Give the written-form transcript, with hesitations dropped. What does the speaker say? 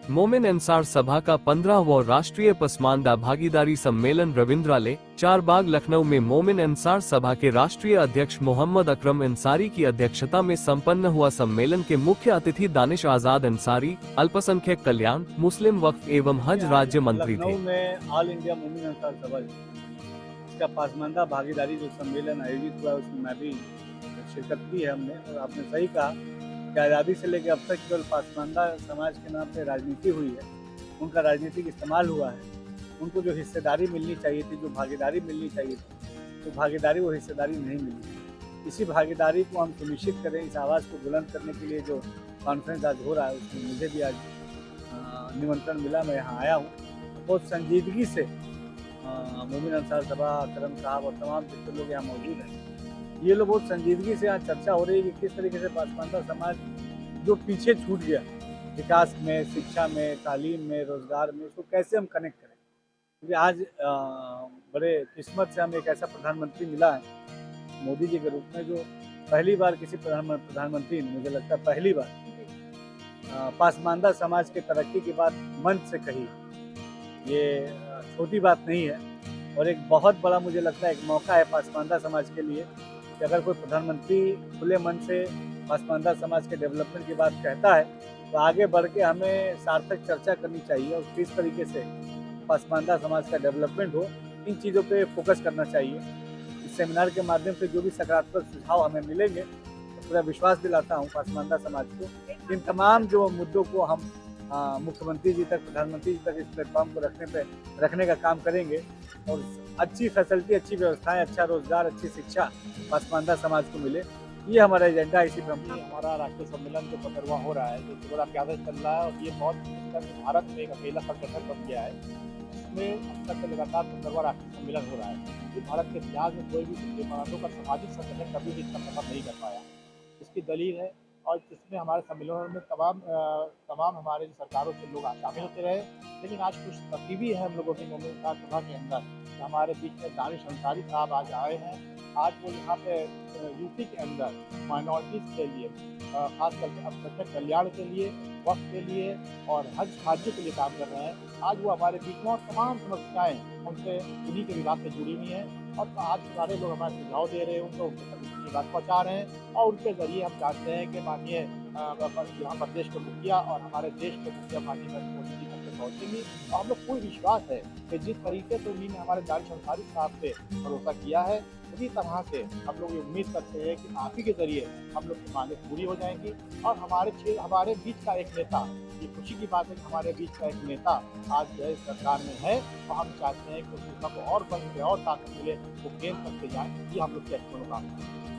मोमिन अंसार सभा का 15वां राष्ट्रीय पसमानदा भागीदारी सम्मेलन रविंद्रालय, चारबाग, लखनऊ में मोमिन अंसार सभा के राष्ट्रीय अध्यक्ष मोहम्मद अकरम अंसारी की अध्यक्षता में संपन्न हुआ। सम्मेलन के मुख्य अतिथि दानिश आजाद अंसारी, अल्पसंख्यक कल्याण, मुस्लिम वक्फ एवं हज राज्य मंत्री थे। लखनऊ में ऑल इंडिया मोमिन अंसार सभा इसका पसमानदा भागीदारी जो सम्मेलन आयोजित हुआ उसमें मैं भी शिरकत की है हमने। और आपने सही कहा कि आज़ादी से लेकर अब तक केवल पसमानदा समाज के नाम पे राजनीति हुई है, उनका राजनीतिक इस्तेमाल हुआ है। उनको जो हिस्सेदारी मिलनी चाहिए थी, जो भागीदारी मिलनी चाहिए थी, तो भागीदारी वो हिस्सेदारी नहीं मिली। इसी भागीदारी को हम सुनिश्चित करें, इस आवाज़ को बुलंद करने के लिए जो कॉन्फ्रेंस आज हो रहा है उसमें मुझे भी आज निमंत्रण मिला, मैं यहाँ आया हूँ। बहुत संजीदगी से मोमिन अंसार सभा, करम साहब और तमाम जितने लोग यहाँ मौजूद हैं, ये लोग बहुत संजीदगी से यहाँ चर्चा हो रही है कि किस तरीके से पसमानदा समाज जो पीछे छूट गया विकास में, शिक्षा में, तालीम में, रोजगार में, उसको कैसे हम कनेक्ट करें। क्योंकि आज बड़े किस्मत से हमें एक ऐसा प्रधानमंत्री मिला है मोदी जी के रूप में, जो पहली बार किसी प्रधानमंत्री ने, मुझे लगता है पहली बार पसमानदा समाज के तरक्की की बात मंच से कही। ये छोटी बात नहीं है और एक बहुत बड़ा, मुझे लगता है, एक मौका है पसमानदा समाज के लिए कि अगर कोई प्रधानमंत्री खुले मन से पसमानदा समाज के डेवलपमेंट की बात कहता है तो आगे बढ़ के हमें सार्थक चर्चा करनी चाहिए और किस तरीके से पसमानदा समाज का डेवलपमेंट हो, इन चीज़ों पे फोकस करना चाहिए। इस सेमिनार के माध्यम से जो भी सकारात्मक सुझाव हमें मिलेंगे तो पूरा विश्वास दिलाता हूँ पसमानदा समाज को, इन तमाम जो मुद्दों को हम मुख्यमंत्री जी तक, प्रधानमंत्री जी तक इस प्लेटफॉर्म को रखने का काम करेंगे और अच्छी फैसिलिटी, अच्छी व्यवस्थाएं, अच्छा रोजगार, अच्छी शिक्षा पसमानदा समाज को मिले। ये हमारा एजेंडा है। इसी पर हमारा राष्ट्रीय सम्मेलन जो 15वां हो रहा है, जो सुबह आपकी आदत चल रहा है, और ये बहुत भारत में एक अकेला संगठन बन गया है जिसमें अब तक लगातार 15वां राष्ट्रीय सम्मेलन हो रहा है। कि भारत के इतिहास में कोई भी मानवों का सामाजिक संगठन कभी भी इतना सफल नहीं कर पाया। इसकी दलील है, और जिसमें हमारे सम्मेलनों में तमाम हमारे जो सरकारों से लोग शामिल होते रहे। लेकिन आज कुछ तब्दीली है हम लोगों की मोमिन अंसार सभा के अंदर। हमारे बीच में दानिश अंसारी साहब आज आए हैं। आज वो यहाँ पे यूपी के अंदर माइनॉरिटीज़ के लिए, खास करके अल्पसंख्यक कल्याण के लिए, वक्त के लिए और हज राज्य के लिए काम कर रहे हैं। आज वो हमारे बीच में, और तमाम समस्याएँ उनसे उन्हीं के विभाग से जुड़ी हुई हैं और आज सारे लोग हमारे सुझाव दे रहे हैं, उनको उनकी बात पहुँचा रहे हैं। और उनके ज़रिए हम चाहते हैं कि माननीय यहाँ प्रदेश के मुखिया और हमारे देश के मुखिया माननीय मोदी जी तक पहुँचेंगी। और हम लोग पूरी विश्वास है कि जिस तरीके से उन्हीं ने हमारे दानिश अंसारी साहब पे भरोसा किया है, उसी तरह से हम लोग ये उम्मीद करते हैं कि आप ही के ज़रिए हम लोग की मांगें पूरी हो जाएंगी। और हमारे बीच का एक नेता, ये खुशी की बात है कि हमारे बीच का एक नेता आज जो है सरकार में है, और हम चाहते हैं कि उस नेता को और बल मिले और ताकत मिले, वो गेंद करते जाएँ। ये हम लोग की अच्छी मनोकामना है।